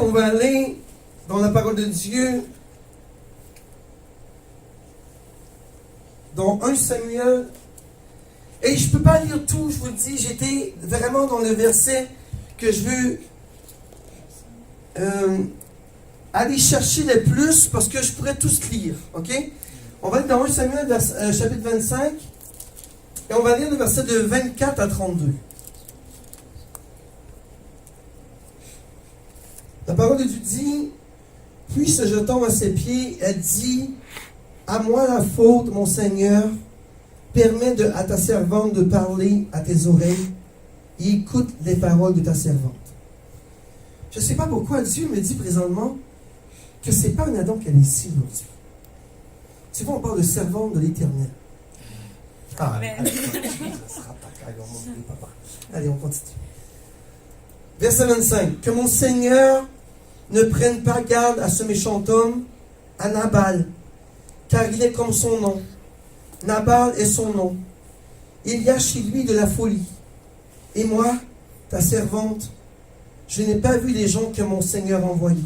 on va aller dans la parole de Dieu, dans 1 Samuel. Et je ne peux pas lire tout, je vous le dis, j'étais vraiment dans le verset que je veux aller chercher le plus parce que je pourrais tous lire. Ok? On va être dans 1 Samuel chapitre 25 et on va lire le verset de 24 à 32. La parole de Dieu dit, puis se jetant à ses pieds, elle dit, à moi la faute, mon Seigneur, permets à ta servante de parler à tes oreilles et écoute les paroles de ta servante. Je ne sais pas pourquoi Dieu me dit présentement que ce n'est pas un Adam qu'elle est ici aujourd'hui. Tu vois, on parle de servante de l'Éternel. Ah, allez, ça sera pas calme, papa. Allez, on continue. Verset 25. Que mon Seigneur ne prenne pas garde à ce méchant homme, à Nabal, car il est comme son nom. Nabal est son nom. Il y a chez lui de la folie. Et moi, ta servante, je n'ai pas vu les gens que mon Seigneur a envoyés.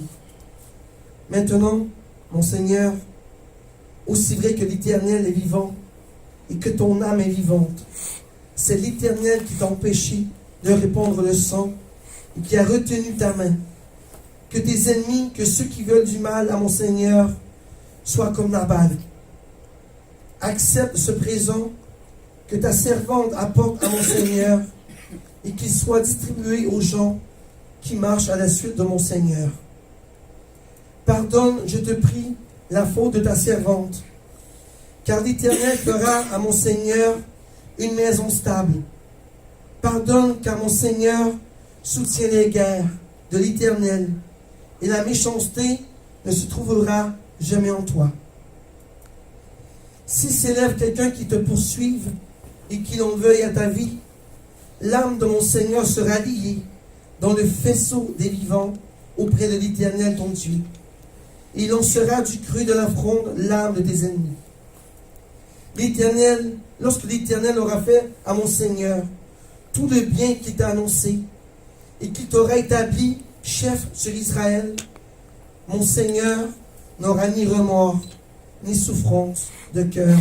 Maintenant, mon Seigneur, aussi vrai que l'Éternel est vivant et que ton âme est vivante, c'est l'Éternel qui t'a empêché de répandre le sang et qui a retenu ta main. Que tes ennemis, que ceux qui veulent du mal à mon Seigneur, soient comme Nabal. Accepte ce présent que ta servante apporte à mon Seigneur et qu'il soit distribué aux gens qui marchent à la suite de mon Seigneur. Pardonne, je te prie, la faute de ta servante, car l'Éternel fera à mon Seigneur une maison stable. Pardonne, car mon Seigneur soutient les guerres de l'Éternel, et la méchanceté ne se trouvera jamais en toi. Si s'élève quelqu'un qui te poursuive et qui l'en veuille à ta vie, l'âme de mon Seigneur sera liée dans le faisceau des vivants auprès de l'Éternel ton Dieu. Il en sera du cru de la fronde l'âme de tes ennemis. L'Éternel, lorsque l'Éternel aura fait à mon Seigneur tout le bien qu'il t'a annoncé et qu'il t'aura établi chef sur Israël, mon Seigneur n'aura ni remords ni souffrance de cœur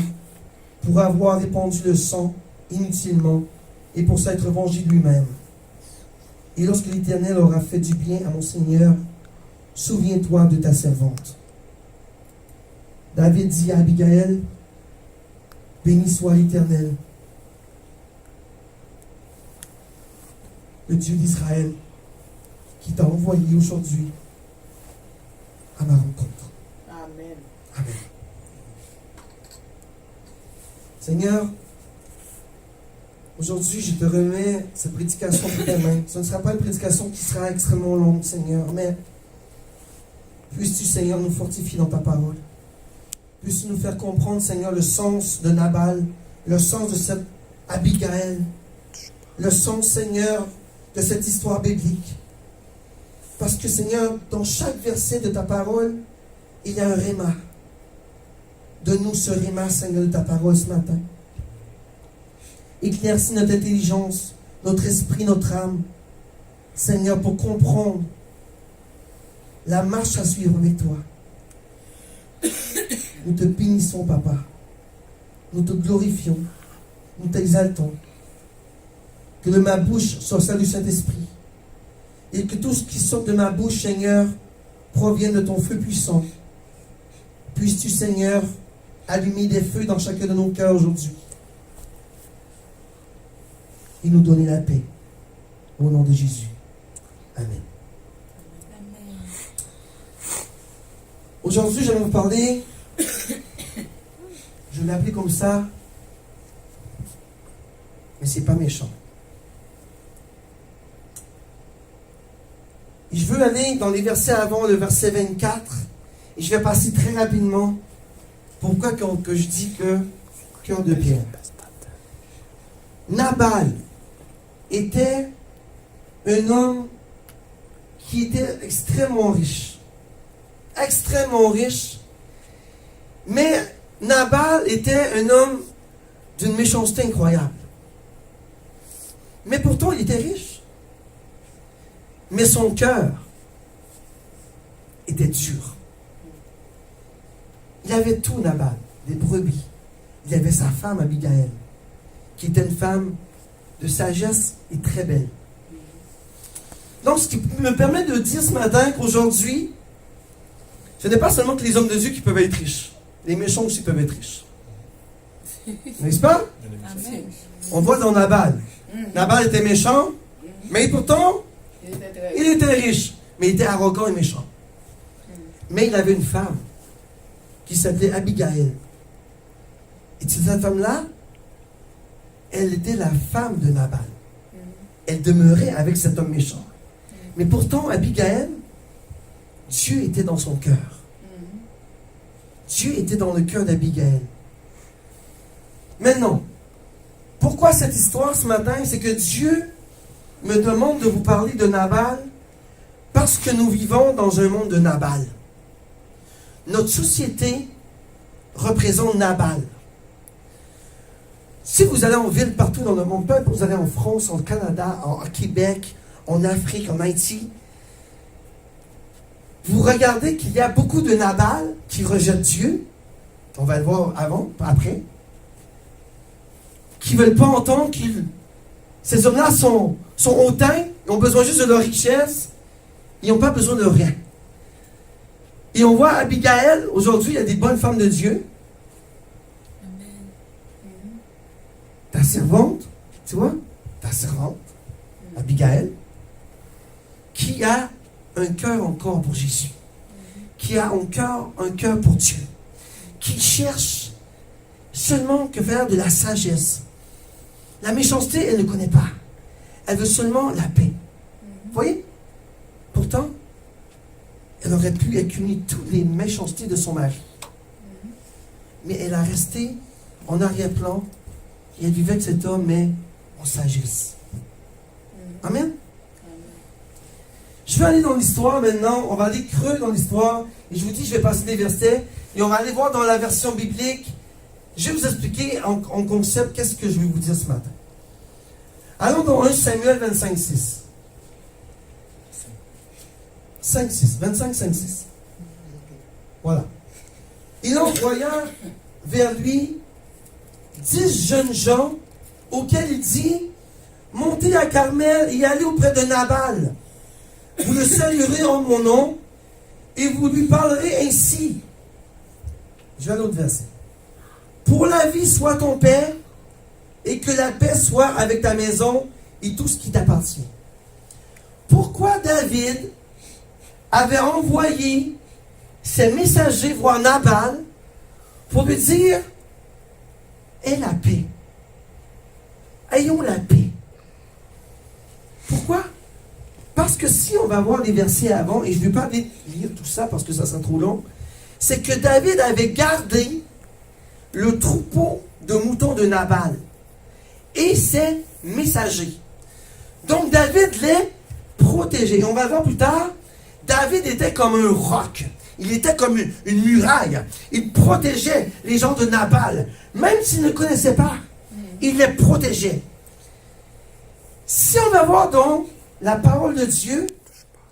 pour avoir répandu le sang inutilement et pour s'être vengé lui-même. Et lorsque l'Éternel aura fait du bien à mon Seigneur, souviens-toi de ta servante. David dit à Abigail, béni soit l'Éternel, le Dieu d'Israël, qui t'a envoyé aujourd'hui à ma rencontre. Amen. Amen. Seigneur, aujourd'hui, je te remets cette prédication entre tes mains. Ce ne sera pas une prédication qui sera extrêmement longue, Seigneur, mais puisses-tu, Seigneur, nous fortifier dans ta parole. Puisses-tu nous faire comprendre, Seigneur, le sens de Nabal, le sens de cette Abigail, le sens, Seigneur, de cette histoire biblique. Parce que, Seigneur, dans chaque verset de ta parole, il y a un réma. Donne-nous ce réma, Seigneur, de ta parole ce matin. Éclaircis notre intelligence, notre esprit, notre âme, Seigneur, pour comprendre la marche à suivre avec toi. Nous te bénissons, Papa. Nous te glorifions. Nous t'exaltons. Que de ma bouche soit celle du Saint-Esprit. Et que tout ce qui sort de ma bouche, Seigneur, provienne de ton feu puissant. Puisses-tu, Seigneur, allumer des feux dans chacun de nos cœurs aujourd'hui. Et nous donner la paix. Au nom de Jésus. Amen. Amen. Aujourd'hui, je vais vous parler, je l'ai appelé comme ça, mais c'est pas méchant. Et je veux aller dans les versets avant, le verset 24, et je vais passer très rapidement. Pourquoi que je dis que cœur de pierre? Nabal était un homme qui était extrêmement riche. Extrêmement riche. Mais Nabal était un homme d'une méchanceté incroyable. Mais pourtant, il était riche. Mais son cœur était dur. Il avait tout, Nabal, des brebis. Il avait sa femme, Abigail, qui était une femme de sagesse et très belle. Donc, ce qui me permet de dire ce matin qu'aujourd'hui, ce n'est pas seulement que les hommes de Dieu qui peuvent être riches. Les méchants aussi peuvent être riches. N'est-ce pas? Amen. On voit dans Nabal. Nabal était méchant, mais pourtant, il était riche. Mais il était arrogant et méchant. Mais il avait une femme qui s'appelait Abigail. Et cette femme-là, elle était la femme de Nabal. Elle demeurait avec cet homme méchant. Mais pourtant, Abigail, Dieu était dans son cœur. Dieu était dans le cœur d'Abigail. Maintenant, pourquoi cette histoire ce matin? C'est que Dieu me demande de vous parler de Nabal parce que nous vivons dans un monde de Nabal. Notre société représente Nabal. Si vous allez en ville partout dans le monde, peu importe, vous allez en France, en Canada, en Québec, en Afrique, en Haïti, vous regardez qu'il y a beaucoup de Nabal qui rejettent Dieu. On va le voir avant, après. Qui ne veulent pas entendre qu'ils... Ces hommes-là sont hautains, ils ont besoin juste de leur richesse, ils n'ont pas besoin de rien. Et on voit Abigail, aujourd'hui, il y a des bonnes femmes de Dieu. Amen. Ta servante, tu vois, ta servante, Abigail, qui a un cœur encore pour Jésus, qui a encore un cœur pour Dieu, qui cherche seulement que faire de la sagesse. La méchanceté, elle ne connaît pas. Elle veut seulement la paix. Vous voyez? Pourtant, elle aurait pu accumuler toutes les méchancetés de son mari. Mais elle a resté en arrière-plan et elle vivait avec cet homme, mais en sagesse. Amen? Je vais aller dans l'histoire maintenant. On va aller creux dans l'histoire. Et je vous dis, je vais passer des versets. Et on va aller voir dans la version biblique. Je vais vous expliquer en concept qu'est-ce que je vais vous dire ce matin. Allons dans 1 Samuel 25, 6. 5, 6. 25, 5, 6. Voilà. Il envoya vers lui 10 jeunes gens auxquels il dit: montez à Carmel et allez auprès de Nabal. Vous le saluerez en mon nom et vous lui parlerez ainsi. Je vais à l'autre verset. Pour la vie soit ton père et que la paix soit avec ta maison et tout ce qui t'appartient. Pourquoi David avait envoyé ses messagers voir Nabal pour lui dire: aie la paix. Ayons la paix. Pourquoi? Parce que si on va voir les versets avant, et je ne vais pas lire tout ça parce que ça sera trop long, c'est que David avait gardé le troupeau de moutons de Nabal et ses messagers. Donc David les protégeait. Et on va voir plus tard, David était comme un roc. Il était comme une muraille. Il protégeait les gens de Nabal. Même s'ils ne connaissaient pas, il les protégeait. Si on va voir donc la parole de Dieu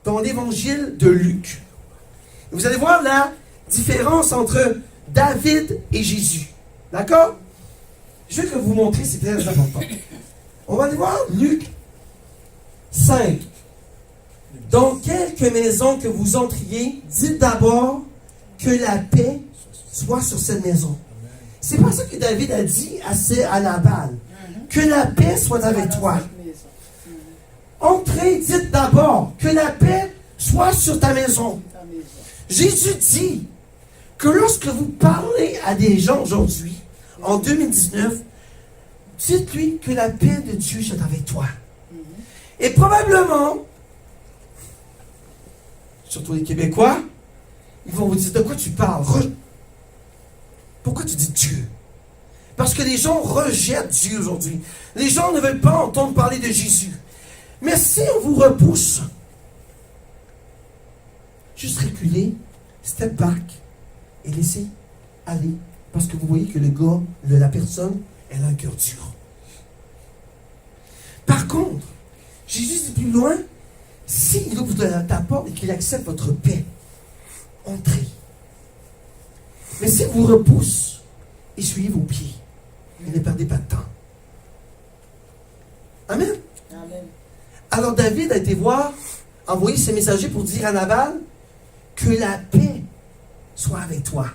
dans l'évangile de Luc, vous allez voir la différence entre David et Jésus. D'accord? Je vais que vous montrer, c'est très important. On va aller voir Luc 5. Dans quelques maisons que vous entriez, dites d'abord que la paix soit sur cette maison. C'est pas ça que David a dit à Nabal. Que la paix soit avec toi. Entrez, dites d'abord que la paix soit sur ta maison. Jésus dit que lorsque vous parlez à des gens aujourd'hui, en 2019, dites-lui que la paix de Dieu soit avec toi. Et probablement, surtout les Québécois, ils vont vous dire: de quoi tu parles? Pourquoi tu dis Dieu? Parce que les gens rejettent Dieu aujourd'hui. Les gens ne veulent pas entendre parler de Jésus. Mais si on vous repousse, juste reculer, step back et laissez aller. Parce que vous voyez que le gars, la personne, elle a un cœur dur. Par contre, Jésus dit plus loin, s'il ouvre ta porte et qu'il accepte votre paix, entrez. Mais s'il vous repousse, essuyez vos pieds et ne perdez pas de temps. Amen. Amen. Alors David a été voir, envoyer ses messagers pour dire à Nabal que la paix soit avec toi.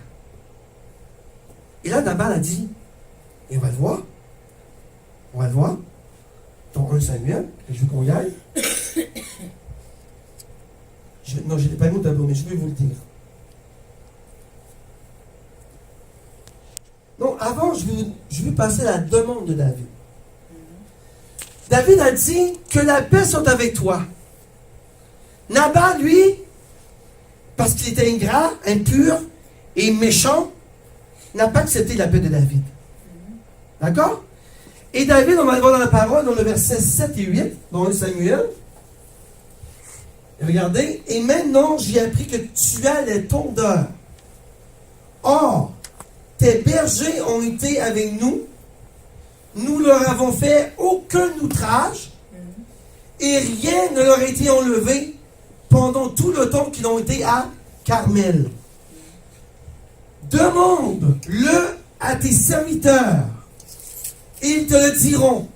Et là, Nabal a dit, et on va le voir. On va le voir. Dans 1 Samuel, je veux qu'on y aille. Non, je n'ai pas mis au tableau, mais je vais vous le dire. Donc, avant, je vais passer à la demande de David. David a dit que la paix soit avec toi. Nabal, lui, parce qu'il était ingrat, impur et méchant, n'a pas accepté la paix de David. D'accord? Et David, on va le voir dans la parole, dans le verset 7 et 8, dans 1 Samuel. Regardez, et maintenant j'ai appris que tu as les tondeurs. Or, tes bergers ont été avec nous. Nous leur avons fait aucun outrage et rien ne leur a été enlevé pendant tout le temps qu'ils ont été à Carmel. Demande-le à tes serviteurs. Ils te le diront.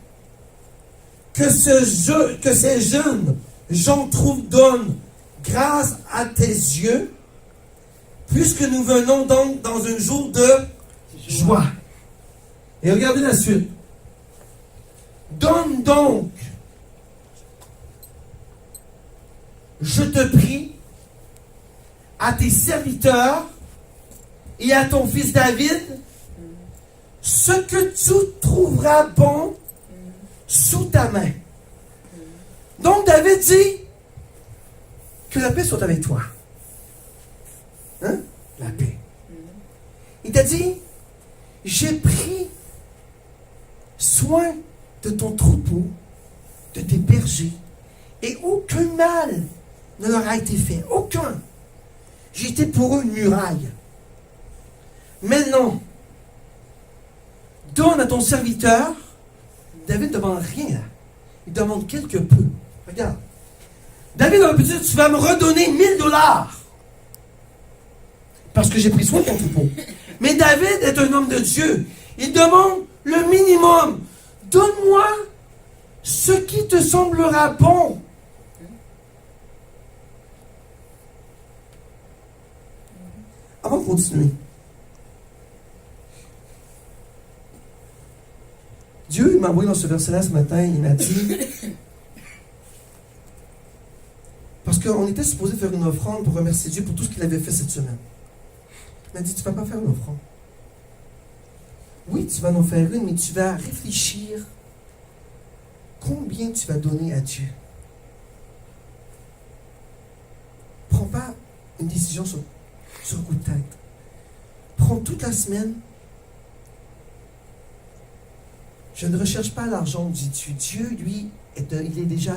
Que ces jeunes gens donnent grâce à tes yeux, puisque nous venons donc dans un jour de joie. Et regardez la suite. Donne donc, je te prie, à tes serviteurs et à ton fils David, ce que tu trouveras bon sous ta main. Donc David dit que la paix soit avec toi. Hein? La paix. Il t'a dit, j'ai pris soin de ton troupeau, de tes bergers, et aucun mal ne leur a été fait. Aucun. J'ai été pour eux une muraille. Maintenant, donne à ton serviteur. David ne demande rien. Il demande quelque peu. Regarde. David a pu dire, tu vas me redonner $1000. Parce que j'ai pris soin de ton troupeau. Mais David est un homme de Dieu. Il demande le minimum. Donne-moi ce qui te semblera bon. Avant de continuer. Dieu m'a envoyé dans ce verset-là ce matin, il m'a dit, parce qu'on était supposé faire une offrande pour remercier Dieu pour tout ce qu'il avait fait cette semaine. Il m'a dit, tu ne vas pas faire une offrande. Oui, tu vas en faire une, mais tu vas réfléchir combien tu vas donner à Dieu. Prends pas une décision sur le coup de tête. Prends toute la semaine. Je ne recherche pas l'argent, dit Dieu. Dieu, lui, il est déjà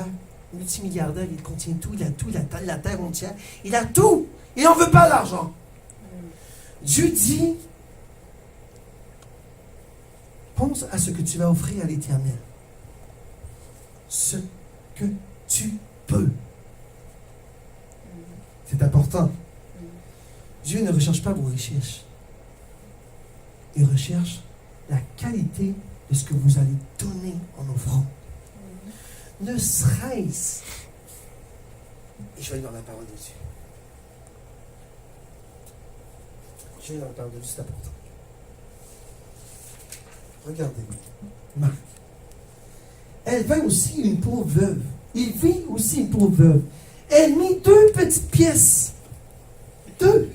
multimilliardaire, il contient tout, il a tout, il a la terre entière, il a tout. Il n'en veut pas l'argent. Dieu dit, pense à ce que tu vas offrir à l'Éternel. Ce que tu peux. C'est important. Dieu ne recherche pas vos richesses. Il recherche la qualité de ce que vous allez donner en offrant. Ne serait-ce, et je vais aller dans la parole de Dieu. Je vais aller dans la parole de Dieu, c'est important. Regardez, Marc. Elle vint aussi une pauvre veuve. Il vit aussi une pauvre veuve. Elle mit 2 petites pièces. 2.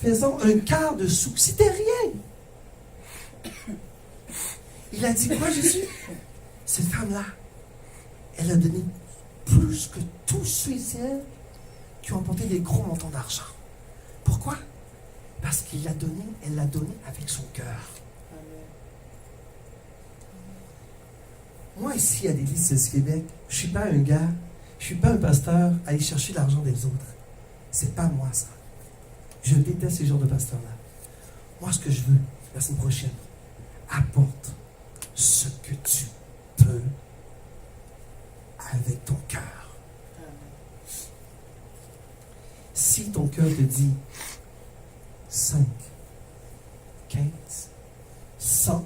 Faisant un quart de sou. C'était rien. Il a dit quoi, Jésus? Cette femme-là, elle a donné plus que tous ceux qui ont apporté des gros montants d'argent. Pourquoi? Parce qu'il l'a donné, elle l'a donné avec son cœur. Moi, ici, à l'Église du Québec, je ne suis pas un gars, je ne suis pas un pasteur à aller chercher l'argent des autres. C'est pas moi, ça. Je déteste ces genres de pasteurs-là. Moi, ce que je veux, la semaine prochaine, apporte ce que tu peux avec ton cœur. dit 5, 15, 100,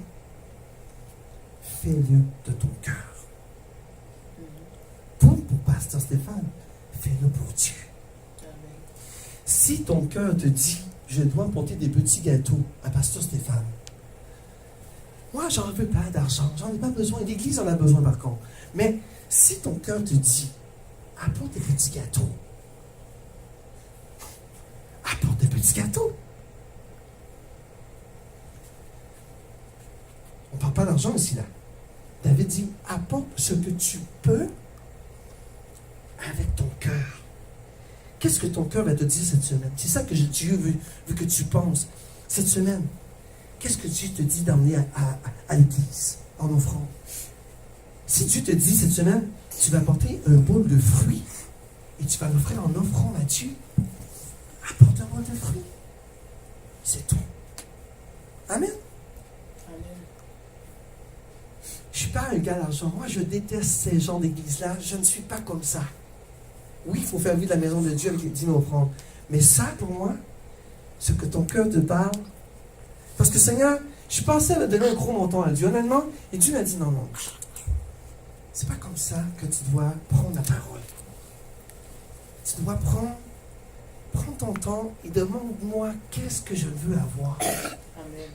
fais-le de ton cœur. Pas pour Pasteur Stéphane, fais-le pour Dieu. Si ton cœur te dit, je dois apporter des petits gâteaux à Pasteur Stéphane, moi, j'en veux pas d'argent, j'en ai pas besoin. L'Église en a besoin par contre. Mais si ton cœur te dit, apporte des petits gâteaux, apporte des petits gâteaux. On ne parle pas d'argent ici, là. David dit, apporte ce que tu peux avec ton cœur. Qu'est-ce que ton cœur va te dire cette semaine? C'est ça que Dieu veut que tu penses cette semaine. Qu'est-ce que Dieu te dit d'emmener à l'Église en offrande? Si Dieu te dit cette semaine, tu vas apporter un bol de fruits et tu vas l'offrir en offrande à Dieu, apporte un bol de fruits. C'est tout. Amen. Je ne suis pas un gars d'argent. Moi, je déteste ces genres d'église-là. Je ne suis pas comme ça. Oui, il faut faire vivre la maison de Dieu avec les dîmes offrandes. Mais ça, pour moi, ce que ton cœur te parle. Parce que Seigneur, je pensais à donner un gros montant à Dieu, honnêtement. Et Dieu m'a dit non, non. C'est pas comme ça que tu dois prendre la parole. Tu dois prendre ton temps et demande-moi qu'est-ce que je veux avoir. Amen.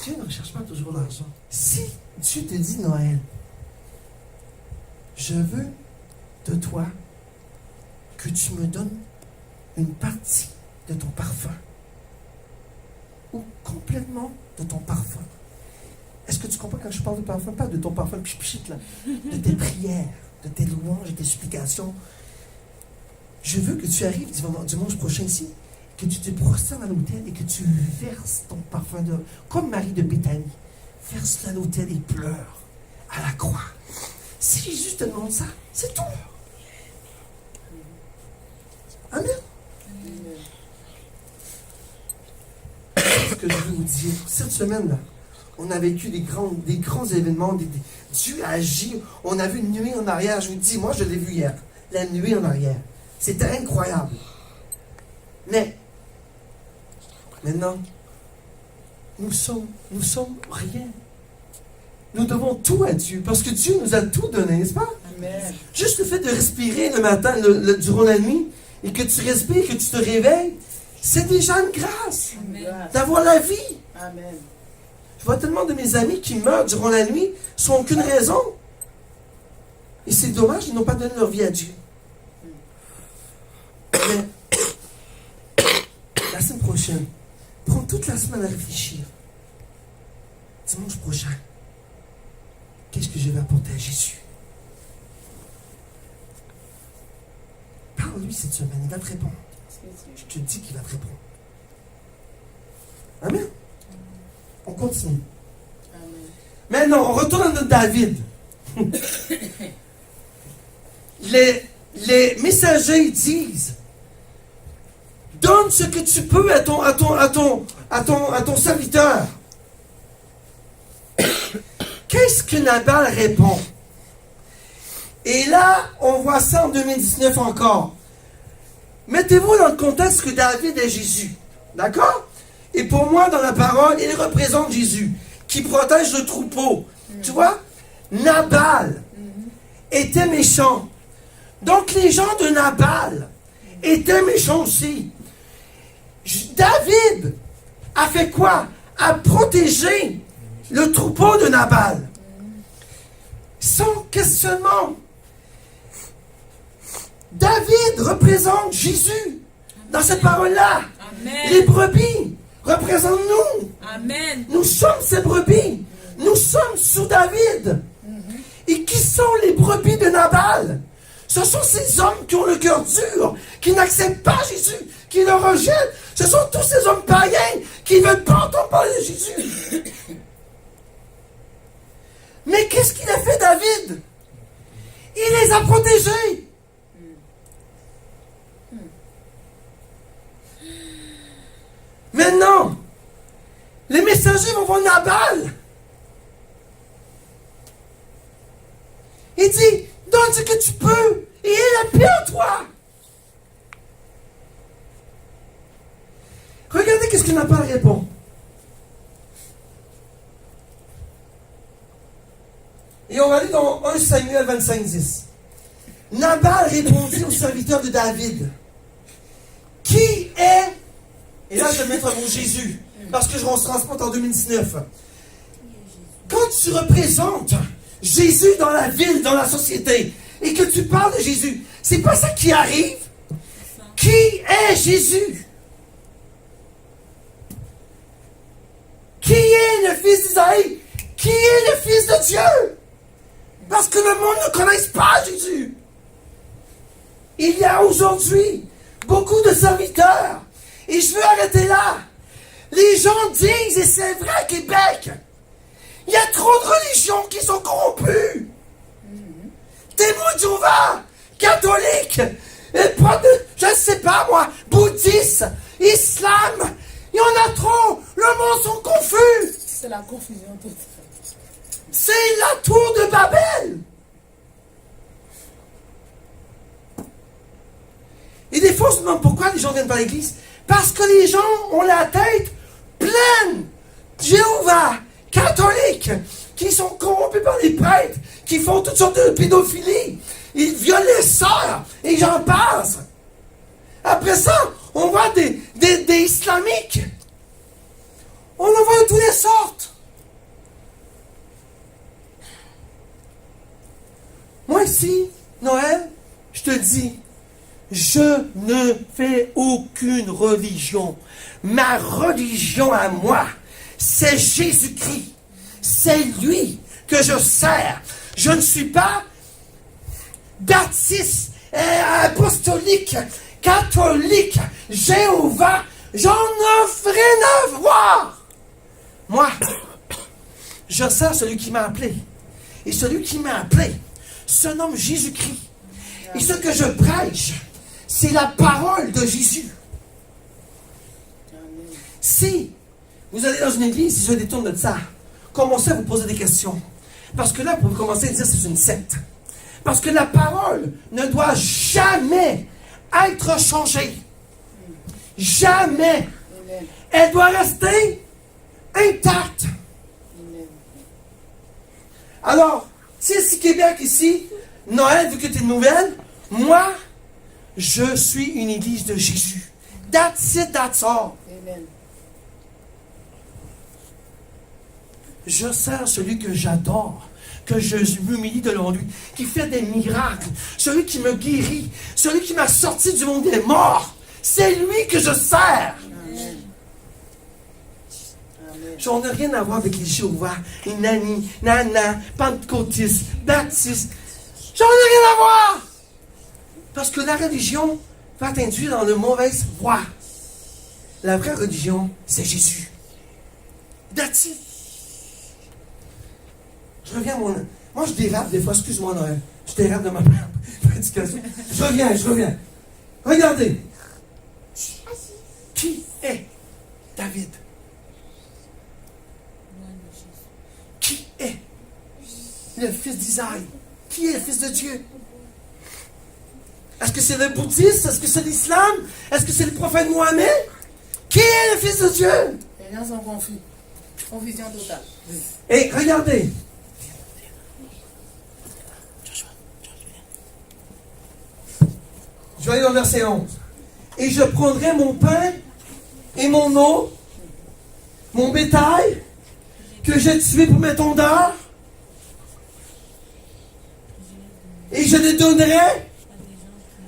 Dieu ne recherche pas toujours l'argent. Si Dieu te dit Noël, je veux de toi que tu me donnes une partie de ton parfum ou complètement de ton parfum. Est-ce que tu comprends quand je parle de parfum? Pas de ton parfum pchit là, de tes prières, de tes louanges et tes supplications. Je veux que tu arrives dimanche prochain ici, que tu te prosternes à l'autel et que tu verses ton parfum comme Marie de Béthanie. Verse-le à l'autel et pleure à la croix. Si Jésus te demande ça, c'est tout. Amen. C'est ce que je veux vous dire. Cette semaine-là, on a vécu des grands événements. Dieu a agi. On a vu une nuée en arrière. Je vous dis, moi, je l'ai vu hier. La nuée en arrière. C'était incroyable. Mais, maintenant, nous sommes rien. Nous devons tout à Dieu, parce que Dieu nous a tout donné, n'est-ce pas? Amen. Juste le fait de respirer le matin, durant la nuit, et que tu respires, que tu te réveilles, c'est déjà une grâce. Amen. D'avoir la vie. Amen. Je vois tellement de mes amis qui meurent durant la nuit sans aucune raison. Et c'est dommage, ils n'ont pas donné leur vie à Dieu. Mais, la semaine prochaine, prends toute la semaine à réfléchir. Dimanche prochain, qu'est-ce que je vais apporter à Jésus? Parle-lui cette semaine, il va te répondre. Je te dis qu'il va te répondre. Amen. On continue. Amen. Maintenant, on retourne à notre David. Les messagers disent, donne ce que tu peux à ton serviteur. Qu'est-ce que Nabal répond? Et là, on voit ça en 2019 encore. Mettez-vous dans le contexte que David est Jésus. D'accord? Et pour moi, dans la parole, il représente Jésus, qui protège le troupeau. Tu vois? Nabal était méchant. Donc les gens de Nabal étaient méchants aussi. David a fait quoi? A protégé le troupeau de Nabal. Sans questionnement. David représente Jésus dans cette parole-là. Amen. Les brebis représentent nous. Amen. Nous sommes ces brebis. Nous sommes sous David. Et qui sont les brebis de Nabal? Ce sont ces hommes qui ont le cœur dur, qui n'acceptent pas Jésus, qui le rejettent. Ce sont tous ces hommes païens qui ne veulent pas entendre parler de Jésus. Mais qu'est-ce qu'il a fait, David? Il les a protégés. Maintenant, les messagers vont voir Nabal. Il dit, donne ce que tu peux, et aie la paix en toi. Regardez qu'est-ce que Nabal répond. Et on va aller dans 1 Samuel 25, 10. Nabal répondit au serviteur de David. Qui est... Et là, je vais mettre un mot Jésus. Parce que je se transporte en 2019. Quand tu représentes Jésus dans la ville, dans la société, et que tu parles de Jésus, c'est pas ça qui arrive. Qui est Jésus? Qui est le fils d'Isaïe? Qui est le fils de Dieu? Parce que le monde ne connaît pas Jésus. Il y a aujourd'hui beaucoup de serviteurs. Et je veux arrêter là. Les gens disent, et c'est vrai à Québec, il y a trop de religions qui sont corrompues. Témoins de Jéhovah, catholiques, je ne sais pas moi, bouddhistes, islam, il y en a trop. Le monde sont confus. C'est la confusion totale. C'est la tour de Babel. Et des fois, on se demande pourquoi les gens viennent pas à l'église. Parce que les gens ont la tête pleine. Jéhovah, catholiques, qui sont corrompus par les prêtres, qui font toutes sortes de pédophilie. Ils violent les sœurs, et j'en passe. Après ça, on voit des islamiques. On en voit de toutes les sortes. Moi ici, Noël, je te dis, je ne fais aucune religion. Ma religion à moi, c'est Jésus-Christ. C'est lui que je sers. Je ne suis pas baptiste, apostolique, catholique, Jéhovah. J'en ai rien à voir. Moi, je sers celui qui m'a appelé. Et celui qui m'a appelé se nomme Jésus-Christ. Et ce que je prêche, c'est la parole de Jésus. Si vous allez dans une église, si je détourne de ça, commencez à vous poser des questions. Parce que là, vous commencez à dire que c'est une secte. Parce que la parole ne doit jamais être changée. Jamais. Amen. Elle doit rester intacte. Amen. Alors, si c'est Québec ici, Noël, vu que tu es nouvelle, moi, je suis une église de Jésus. That's it, that's all. Amen. Je sers celui que j'adore, que je m'humilie devant lui, qui fait des miracles, celui qui me guérit, celui qui m'a sorti du monde des morts. C'est lui que je sers. Amen. Amen. J'en ai rien à voir avec les Jéhovah, les Nani, Nana, Pentecôtistes, Baptistes. J'en ai rien à voir. Parce que la religion va t'induire dans de mauvaises voies. La vraie religion, c'est Jésus. That's it. Je reviens à mon... Moi, je dérape des fois. Excuse-moi, Noël. Je dérape de ma prédication. Je reviens. Regardez. Qui est David? Qui est le fils d'Isaïe? Qui est le fils de Dieu? Est-ce que c'est le bouddhiste? Est-ce que c'est l'islam? Est-ce que c'est le prophète Mohamed? Qui est le fils de Dieu? Les gens sont confus. Confusion totale. Et regardez. Je vais aller dans le verset 11. Et je prendrai mon pain et mon eau, mon bétail, que j'ai tué pour mes tondeurs, et je les donnerai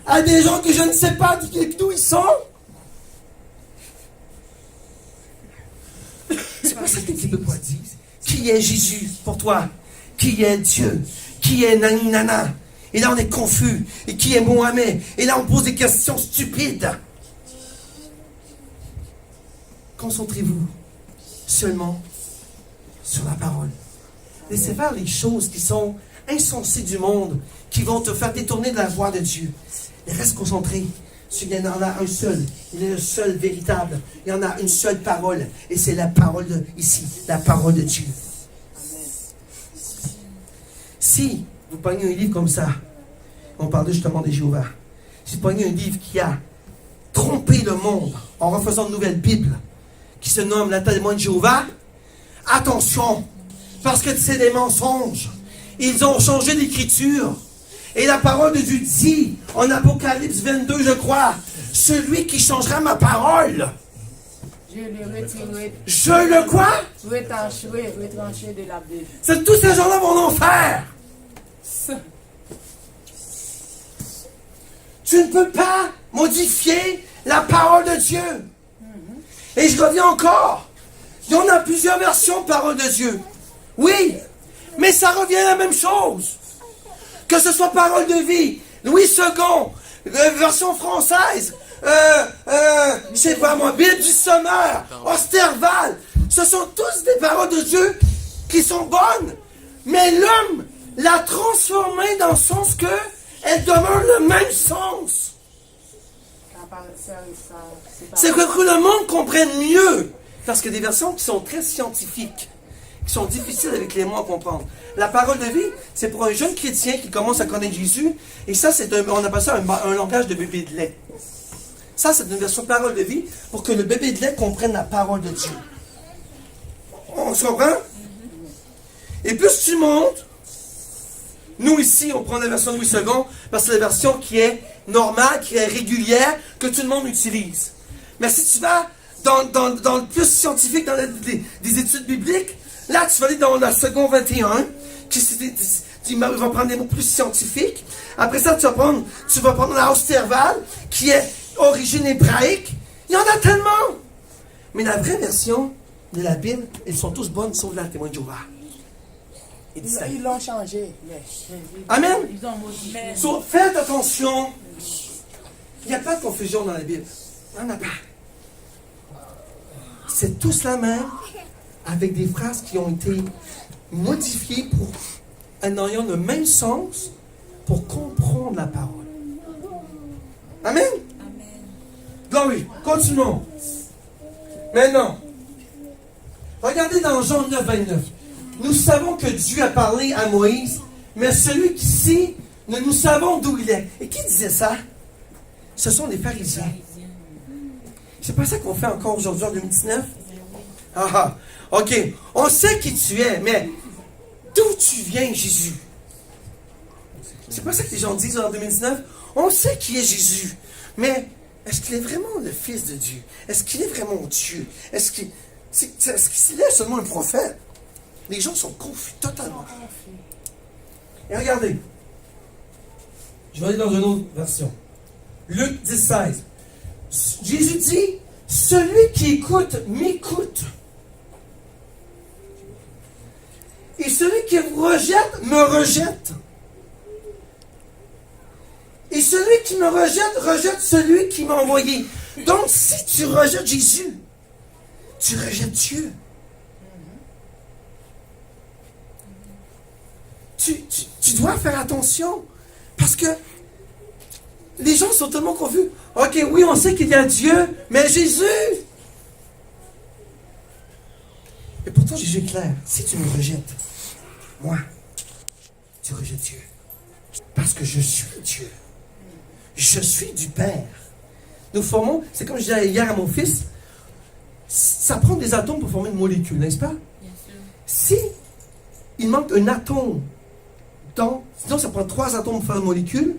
à des gens que je ne sais pas d'où ils sont. C'est pas ça que les Québécois disent. Qui est Jésus pour toi? Qui est Dieu? Qui est Nani Nana? Et là, on est confus. Et qui est Mohamed? Et là, on pose des questions stupides. Concentrez-vous seulement sur la parole. Laissez faire les choses qui sont insensées du monde, qui vont te faire détourner de la voie de Dieu. Mais reste concentré. Il y en a un seul. Il est le seul véritable. Il y en a une seule parole. Et c'est la parole de, ici, la parole de Dieu. Si vous prenez un livre comme ça, on parle justement des Jéhovah. Si vous prenez un livre qui a trompé le monde, en refaisant une nouvelle Bible qui se nomme la témoin de Jéhovah, attention, parce que c'est des mensonges. Ils ont changé l'écriture. Et la parole de Dieu dit, en Apocalypse 22, je crois, celui qui changera ma parole. Je le retirerai. Je le quoi? Retranché de la Bible. C'est tous ces gens-là vont en faire. Tu ne peux pas modifier la parole de Dieu. Et je reviens encore. Il y en a plusieurs versions de parole de Dieu. Oui, mais ça revient à la même chose. Que ce soit parole de vie, Louis II, version française, je sais pas moi, Bible du Sommeur, Osterval. Ce sont tous des paroles de Dieu qui sont bonnes. Mais l'homme l'a transformée dans le sens que elle demeure le même sens. C'est que le monde comprenne mieux. Parce que des versions qui sont très scientifiques, qui sont difficiles avec les mots à comprendre. La parole de vie, c'est pour un jeune chrétien qui commence à connaître Jésus. Et ça, on appelle ça un langage de bébé de lait. Ça, c'est une version parole de vie pour que le bébé de lait comprenne la parole de Dieu. On se comprend? Et plus tu montes, nous ici, on prend la version de Louis II parce que c'est la version qui est normale, qui est régulière, que tout le monde utilise. Mais si tu vas dans le plus scientifique, dans des études bibliques, là, tu vas aller dans la seconde 21, il va prendre des mots plus scientifiques. Après ça, tu vas prendre la Osterval, qui est origine hébraïque. Il y en a tellement. Mais la vraie version de la Bible, elles sont tous bonnes, sauf la témoin de Jéhovah. Ils l'ont changé. Amen. Ils ont modifié. Faites attention. Il n'y a pas de confusion dans la Bible. Il n'y en a pas. C'est tous la même, avec des phrases qui ont été modifiées en ayant le même sens pour comprendre la parole. Amen. Glory. Continuons. Maintenant, regardez dans Jean 9, 29. Nous savons que Dieu a parlé à Moïse, mais celui qui sait, nous savons d'où il est. Et qui disait ça? Ce sont les pharisiens. C'est pas ça qu'on fait encore aujourd'hui en 2019? Ok. On sait qui tu es, mais d'où tu viens, Jésus? C'est pas ça que les gens disent en 2019? On sait qui est Jésus, mais est-ce qu'il est vraiment le Fils de Dieu? Est-ce qu'il est vraiment Dieu? Est-ce qu'il est seulement un prophète? Les gens sont confus, totalement. Et regardez. Je vais aller dans une autre version. Luc 10, 16. Jésus dit, celui qui écoute, m'écoute. Et celui qui vous rejette, me rejette. Et celui qui me rejette, rejette celui qui m'a envoyé. Donc, si tu rejettes Jésus, tu rejettes Dieu. Tu dois faire attention. Parce que les gens sont tellement confus. Ok, oui, on sait qu'il y a Dieu, mais Jésus. Et pourtant, Jésus est clair. Si tu me rejettes, moi, tu rejettes Dieu. Parce que je suis Dieu. Je suis du Père. Nous formons, c'est comme je disais hier à mon fils, ça prend des atomes pour former une molécule, n'est-ce pas? Si il manque un atome, sinon ça prend 3 atomes pour faire une molécule,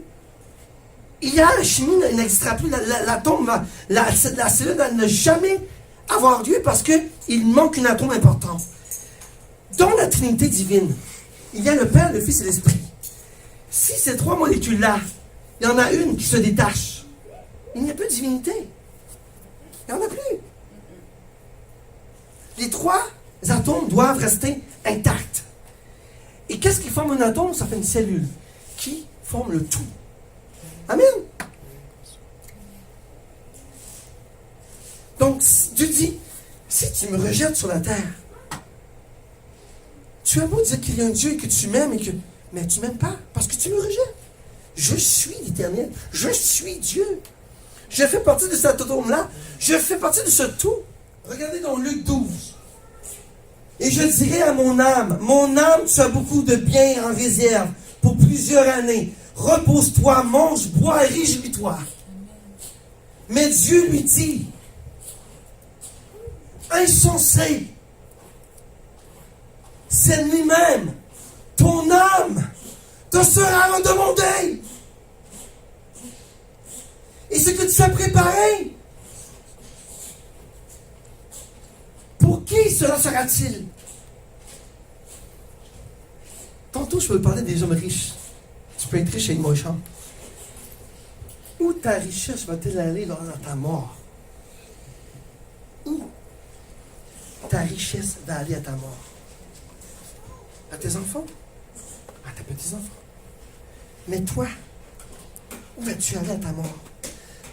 il y a la chimie n'existera plus, l'atome, la cellule ne jamais avoir lieu parce qu'il manque un atome important. Dans la Trinité divine, il y a le Père, le Fils et l'Esprit. Si ces 3 molécules-là, il y en a une qui se détache, il n'y a plus de divinité. Il n'y en a plus. Les 3 atomes doivent rester intacts. Et qu'est-ce qui forme un atome? Ça fait une cellule qui forme le tout. Amen. Donc, Dieu dit, si tu me rejettes sur la terre, tu as beau dire qu'il y a un Dieu et que tu m'aimes, mais tu ne m'aimes pas parce que tu me rejettes. Je suis l'Éternel. Je suis Dieu. Je fais partie de cet atome-là. Je fais partie de ce tout. Regardez dans Luc 12. Et je dirai à mon âme, tu as beaucoup de biens en réserve pour plusieurs années. Repose-toi, mange, bois et réjouis-toi. Mais Dieu lui dit, insensé. C'est lui-même. Ton âme te sera redemandée. Et ce que tu as préparé, pour qui cela sera-t-il? Tantôt, je peux parler des hommes riches. Tu peux être riche et être méchant. Où ta richesse va-t-elle aller dans ta mort? Où ta richesse va aller à ta mort? À tes enfants? À tes petits-enfants? Mais toi, où vas-tu aller à ta mort?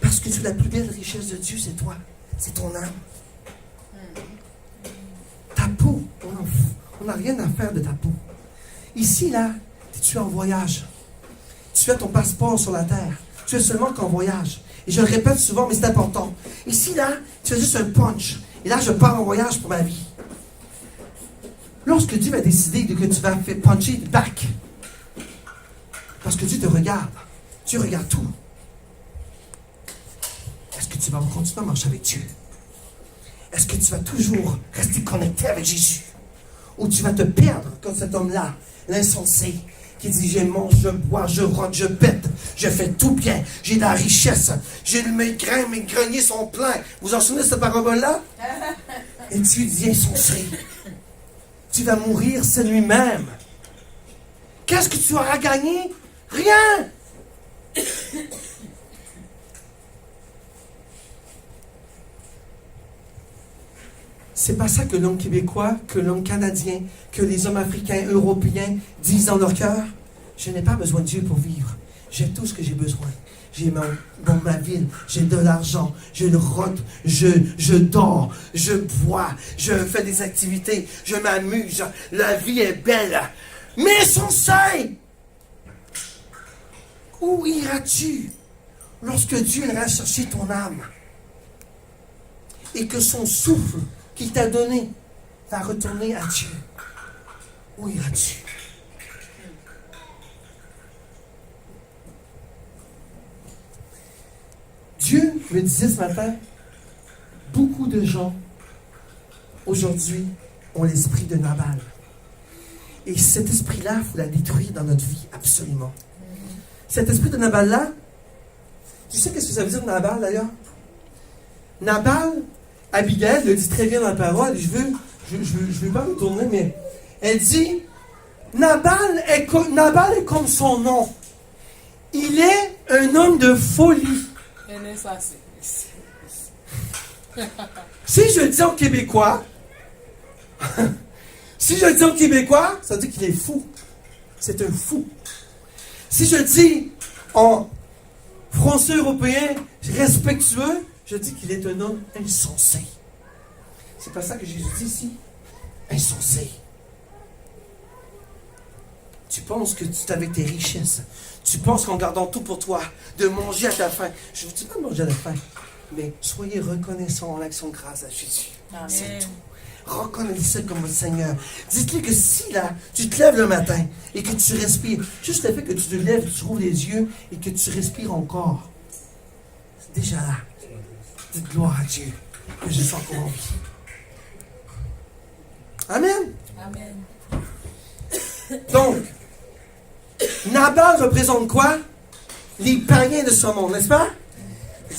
Parce que la plus belle richesse de Dieu, c'est toi. C'est ton âme. Ta peau, on n'a rien à faire de ta peau. Ici, là, tu es en voyage. Tu as ton passeport sur la terre. Tu es seulement qu'en voyage. Et je le répète souvent, mais c'est important. Ici, là, tu as juste un punch. Et là, je pars en voyage pour ma vie. Lorsque Dieu va décider que tu vas faire puncher back, parce que Dieu te regarde, Dieu regarde tout. Est-ce que tu vas continuer à marcher avec Dieu? Est-ce que tu vas toujours rester connecté avec Jésus? Ou tu vas te perdre comme cet homme-là, l'insensé, qui dit, je mange, je bois, je rentre, je pète, je fais tout bien, j'ai de la richesse, mes greniers sont pleins. Vous en souvenez de cette parabole-là? Et tu dis insensé. Tu vas mourir, c'est lui-même. Qu'est-ce que tu auras gagné? Rien! C'est pas ça que l'homme québécois, que l'homme canadien, que les hommes africains, européens disent dans leur cœur. Je n'ai pas besoin de Dieu pour vivre. J'ai tout ce que j'ai besoin. J'ai dans ma ville, j'ai de l'argent, je rentre, je dors, je bois, je fais des activités, je m'amuse, la vie est belle. Mais son sein, où iras-tu lorsque Dieu ira chercher ton âme et que son souffle qu'il t'a donné va retourner à Dieu? Où iras-tu? Dieu me disait ce matin, beaucoup de gens aujourd'hui ont l'esprit de Nabal. Et cet esprit-là, il faut la détruire dans notre vie, absolument. Cet esprit de Nabal-là, tu sais qu'est-ce que ça veut dire Nabal d'ailleurs? Nabal, Abigail le dit très bien dans la parole, je veux pas me tourner, mais elle dit, Nabal est comme son nom. Il est un homme de folie. Si je le dis en québécois, ça veut dire qu'il est fou. C'est un fou. Si je le dis en français européen respectueux, je dis qu'il est un homme insensé. C'est pas ça que Jésus dit ici. Insensé. Tu penses que tu es avec tes richesses. Tu penses qu'en gardant tout pour toi, de manger à ta faim. Je ne vous dis pas de manger à la faim, mais soyez reconnaissants en l'action de grâce à Jésus. Amen. C'est tout. Reconnaissez-le comme votre Seigneur. Dites-lui que si là, tu te lèves le matin et que tu respires, juste le fait que tu te lèves, tu ouvres les yeux et que tu respires encore, c'est déjà là. Dites gloire à Dieu que je suis encore en vie. Amen. Amen. Donc, Nabal représente quoi? Les païens de ce monde, n'est-ce pas?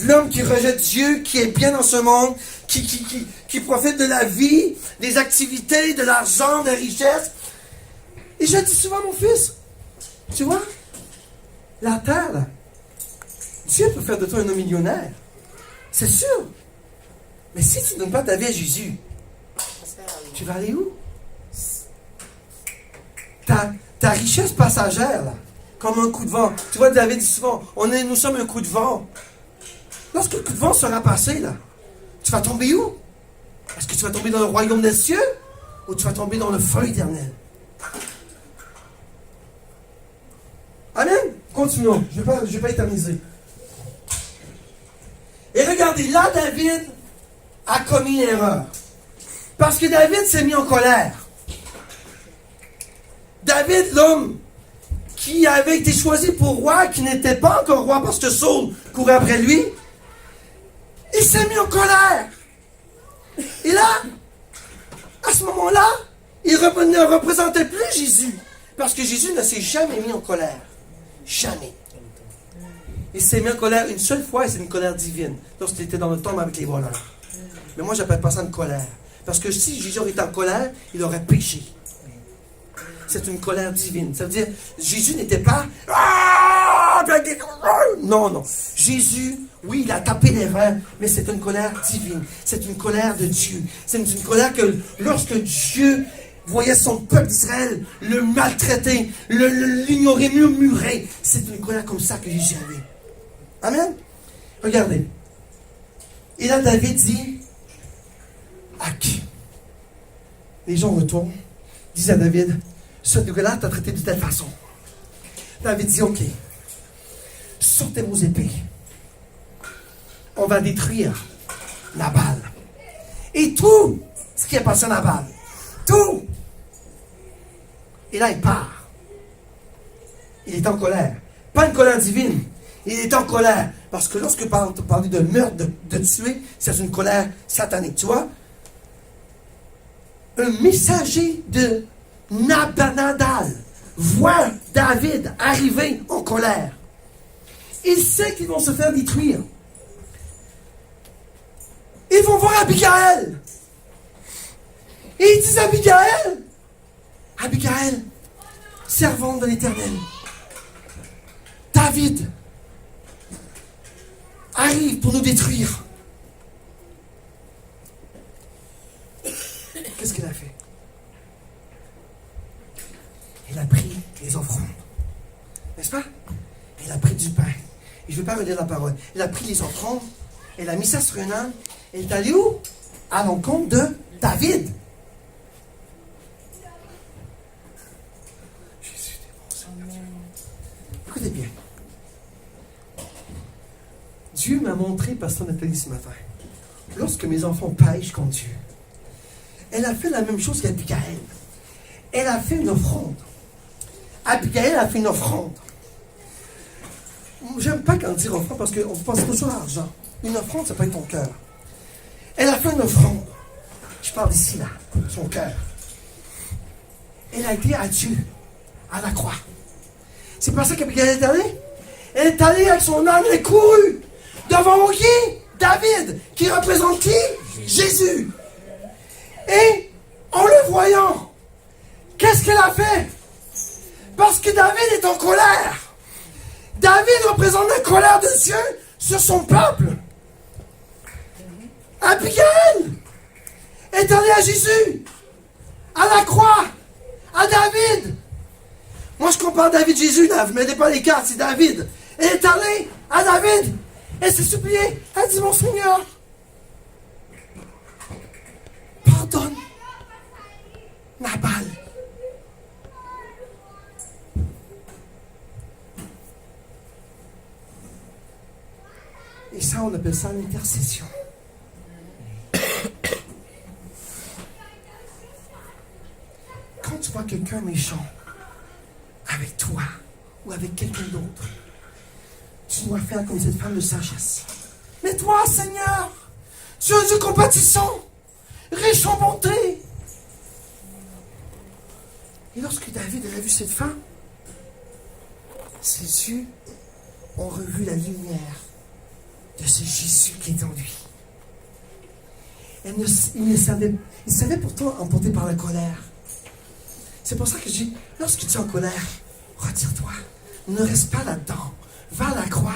L'homme qui rejette Dieu, qui est bien dans ce monde, qui profite de la vie, des activités, de l'argent, de la richesse. Et je dis souvent, mon fils, tu vois, la terre, là, Dieu peut faire de toi un homme millionnaire. C'est sûr. Mais si tu ne donnes pas ta vie à Jésus, tu vas aller où? Ta richesse passagère, là, comme un coup de vent. Tu vois, David dit souvent, nous sommes un coup de vent. Lorsque le coup de vent sera passé, là, tu vas tomber où? Est-ce que tu vas tomber dans le royaume des cieux ou tu vas tomber dans le feu éternel? Amen? Continuons. Je vais pas éterniser. Et regardez, là, David a commis une erreur. Parce que David s'est mis en colère. David, l'homme qui avait été choisi pour roi, qui n'était pas encore roi parce que Saul courait après lui, il s'est mis en colère. Et là, à ce moment-là, il ne représentait plus Jésus. Parce que Jésus ne s'est jamais mis en colère. Jamais. Il s'est mis en colère une seule fois et c'est une colère divine. Lorsqu'il était dans le tombe avec les voleurs. Mais moi, je n'appelle pas ça une colère. Parce que si Jésus était en colère, il aurait péché. C'est une colère divine. Ça veut dire, Jésus n'était pas... Non, non. Jésus, oui, il a tapé les reins, mais c'est une colère divine. C'est une colère de Dieu. C'est une colère que lorsque Dieu voyait son peuple d'Israël le maltraiter, l'ignorer, murmurer, c'est une colère comme ça que Jésus avait. Amen. Regardez. Et là, David dit, à qui? Les gens retournent, disent à David, ce gars-là t'a traité de telle façon. David dit, ok, sortez vos épées. On va détruire Nabal. Et tout ce qui est passé à Nabal. Tout. Et là, il part. Il est en colère. Pas une colère divine. Il est en colère. Parce que lorsque parler de meurtre, de tuer, c'est une colère satanique. Tu vois? Un messager de Nabal voit David arriver en colère. Il sait qu'ils vont se faire détruire. Ils vont voir Abigail. Et ils disent à Abigail, Abigail, servante de l'Éternel, David arrive pour nous détruire. Qu'est-ce qu'il a fait? Il a pris les offrandes. N'est-ce pas? Il a pris du pain. Et je ne vais pas relire la parole. Il a pris les offrandes, il a mis ça sur une âne, et il est allé où? À l'encontre de David. Jésus est bon, Seigneur. Écoutez bien. Dieu m'a montré, Pasteur Nathalie, ce matin, lorsque mes enfants pêchent contre Dieu, elle a fait la même chose qu'Abigail. Elle a fait une offrande. Abigail a fait une offrande. J'aime pas quand on dit offrande parce qu'on pense toujours à l'argent. Une offrande, ça peut être ton cœur. Elle a fait une offrande. Je parle d'ici, là, son cœur. Elle a été à Dieu, à la croix. C'est pas ça qu'Abigail est allée? Elle est allée avec son âne et courue devant qui? David, qui représente qui? Jésus. Et en le voyant, qu'est-ce qu'elle a fait? Parce que David est en colère. David représente la colère de Dieu sur son peuple. Abigail est allée à Jésus, à la croix, à David. Moi, je compare David-Jésus, là. Vous ne mettez pas les cartes, c'est David. Elle est allée à David. Elle s'est suppliée. Elle dit, mon Seigneur, pardonne Nabal. Et ça, on appelle ça l'intercession. Quand tu vois quelqu'un méchant avec toi ou avec quelqu'un d'autre, tu dois faire comme cette femme de sagesse. Mais toi, Seigneur, tu es Dieu compatissant, riche en bonté. Et lorsque David a vu cette femme, ses yeux ont revu la lumière de ce Jésus qui est en lui. Il savait pourtant emporté par la colère. C'est pour ça que je dis, lorsque tu es en colère, retire-toi. Ne reste pas là-dedans. Va à la croix.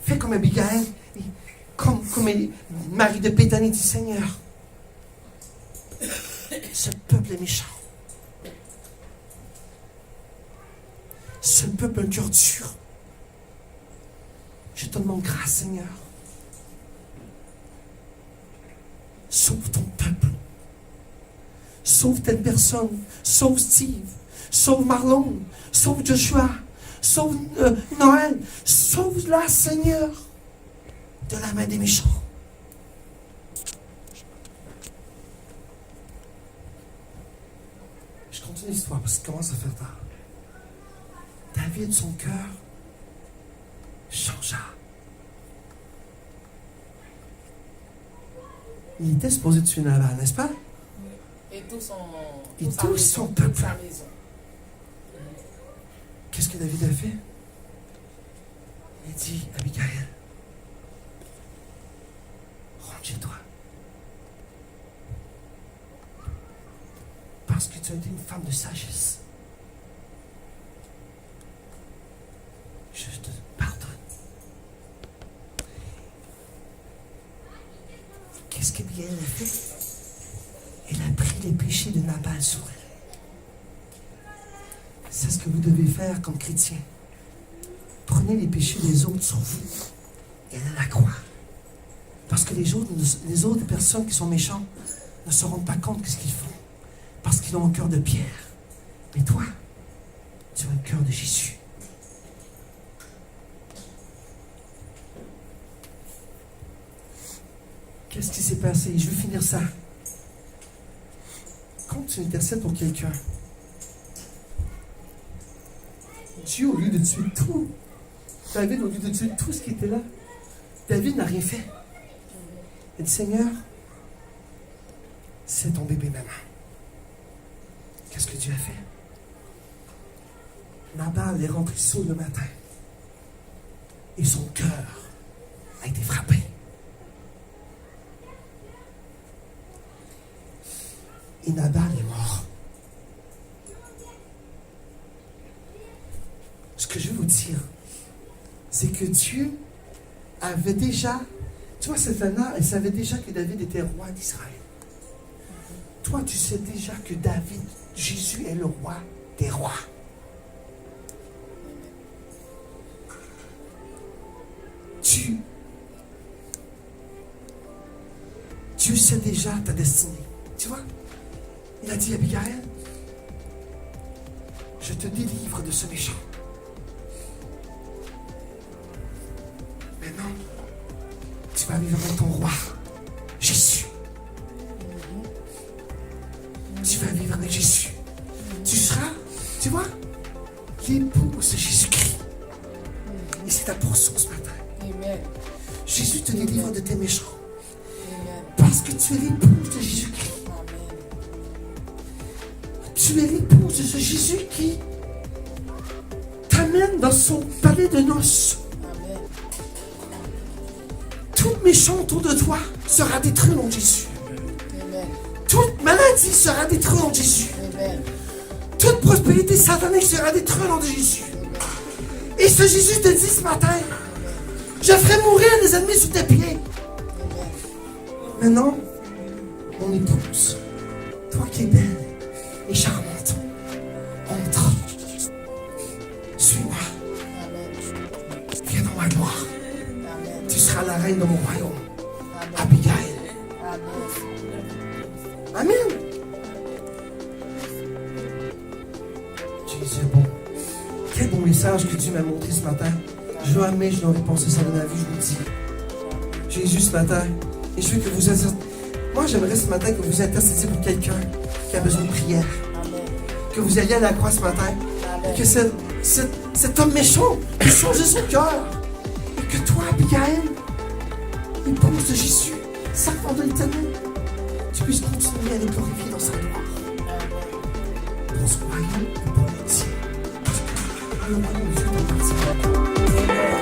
Fais comme Abigail. Comme Marie de Béthanie dit, Seigneur, ce peuple est méchant. Ce peuple a un cœur dur. Je te demande grâce, Seigneur. Sauve ton peuple. Sauve telle personne. Sauve Steve. Sauve Marlon. Sauve Joshua. Sauve Noël. Sauve-la, Seigneur, de la main des méchants. Je continue l'histoire parce qu'il commence à faire tard. David, son cœur changea. Il était supposé tuer Nabal, n'est-ce pas? Et tout son, Et toute sa tout maison, son toute peuple. sa maison. Qu'est-ce que David a fait? Il dit, Abigail, rentre chez toi. Parce que tu as été une femme de sagesse. Je te pardonne. Qu'est-ce qu'Abigail a fait? Elle a pris les péchés de Nabal sur elle. C'est ce que vous devez faire comme chrétien. Prenez les péchés des autres sur vous et allez à la croix. Parce que les autres personnes qui sont méchantes ne se rendent pas compte de ce qu'ils font. Parce qu'ils ont un cœur de pierre. Mais toi, tu as un cœur de Jésus. Qu'est-ce qui s'est passé? Je vais finir ça. Quand tu intercèdes pour quelqu'un, Dieu, au lieu de tuer tout, David, au lieu de tuer tout ce qui était là, David n'a rien fait. Il dit, Seigneur, c'est ton bébé maman. Qu'est-ce que Dieu a fait? Nabal est rentré sous le matin. Et son cœur a été frappé. Et Nabal est mort. Ce que je veux vous dire, c'est que Dieu avait déjà, tu vois, cette Anna, elle savait déjà que David était roi d'Israël. Toi, tu sais déjà que David, Jésus est le roi des rois. Dieu sait déjà ta destinée. Tu vois, il a dit à Abigail, je te délivre de ce méchant. Maintenant, tu vas vivre avec ton roi, Jésus. Tu vas vivre avec Jésus. Tu seras, tu vois, l'épouse de Jésus-Christ. Et c'est ta portion ce matin. Amen. Jésus te délivre de tes méchants. Amen. Parce que tu es l'épouse de Jésus-Christ. Amen. Tu es l'épouse de ce Jésus qui t'amène dans son palais de noces. Amen. Tout méchant autour de toi sera détruit en Jésus. Amen. Toute maladie sera détruite en Jésus. Amen. Toute prospérité satanique sera détruite en Jésus. Et ce Jésus te dit ce matin, je ferai mourir les ennemis sous tes pieds. Maintenant, mon épouse, toi qui es belle et charmante, entre. Suis-moi. Viens dans ma gloire. Amen. Tu seras la reine de mon royaume. Amen. Abigail. Amen. Amen. Jésus est bon. Quel bon message que Dieu m'a montré ce matin. Je l'admets, je n'aurais pensé ça de ma vie, je vous le dis. Jésus ce matin, et je veux que vous moi j'aimerais ce matin que vous intercédiez pour quelqu'un qui a besoin de prière. Amen. Que vous alliez à la croix ce matin. Amen. Et que cet homme méchant ait changé son cœur. Et que toi, Abigail, épouse de Jésus, servant de l'Éternel, tu puisses continuer à les glorifier dans sa gloire. Pour son royaume et pour le tien. Parce que le royaume de Dieu t'appartient.